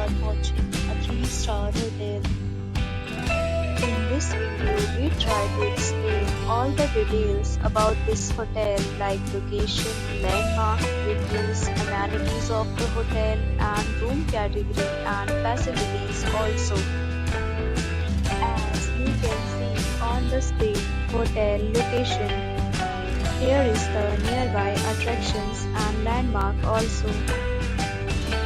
are watching a 3-star hotel. In this video, we try to explain all the details about this hotel like location, landmark, reviews, amenities of the hotel, and room category and facilities also. As you can see on the screen, hotel location. Here is the nearby attractions and landmark also.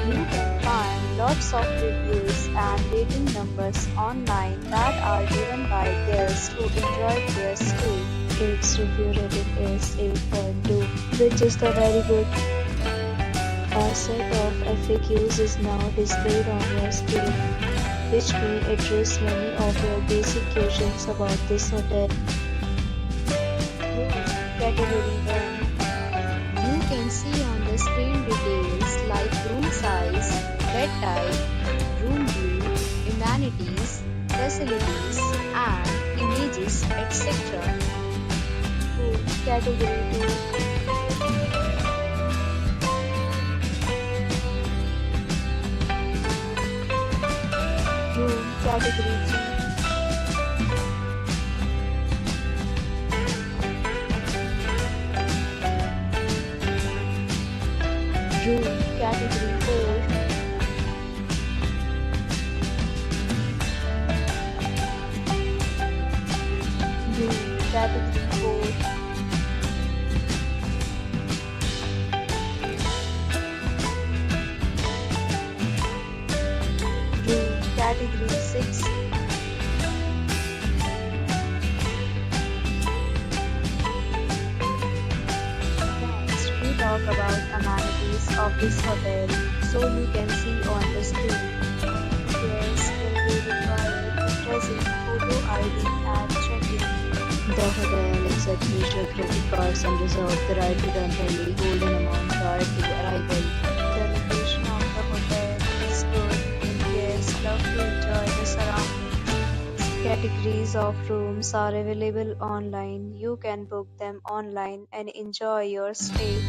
You can find lots of reviews and rating numbers online that are given by guests who enjoyed their stay. Its review rating is 8.2, which is the very good. A set of FAQs is now displayed on your screen, which may address many of your basic questions about this hotel. Category 1. You can see on the screen details like room size, bed type, room view, amenities, facilities, and images, etc. Category 2. Room category 3. Room category 4. Room category 4. Room category 6. Next, we talk about amenities of this hotel, so you can see on the screen. Guests will be required to present photo ID at check-in. The hotel accepts major credit cards and reserves the right to temporarily hold an amount prior to arrival. The location of the hotel is good and guests love to enjoy the surroundings. Categories of rooms are available online. You can book them online and enjoy your stay.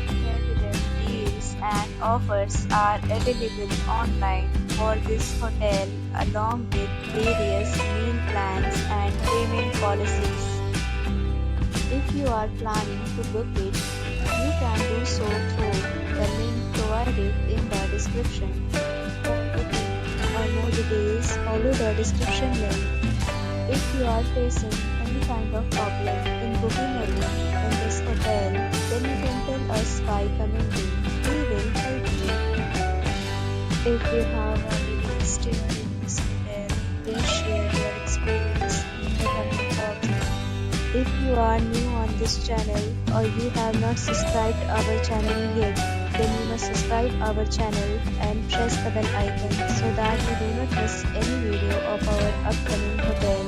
Category deals and offers are available online for this hotel along with various meal plans and payment policies. If you are planning to book it, you can do so through the link provided in the description. For booking or more details, follow the description link. If you are facing any kind of problem in booking a room in this hotel, then you can tell us by commenting. We will help you. If you have already stayed in this hotel, please share your experience in the comment box. If you are new on this channel or you have not subscribed our channel yet, then you must subscribe our channel and press the bell icon so that you do not miss any video of our upcoming hotel.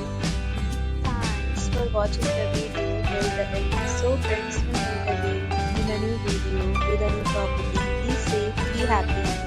Thanks for watching the video till the end. So friends, will meet again in a new video with a new property. Be safe, be happy.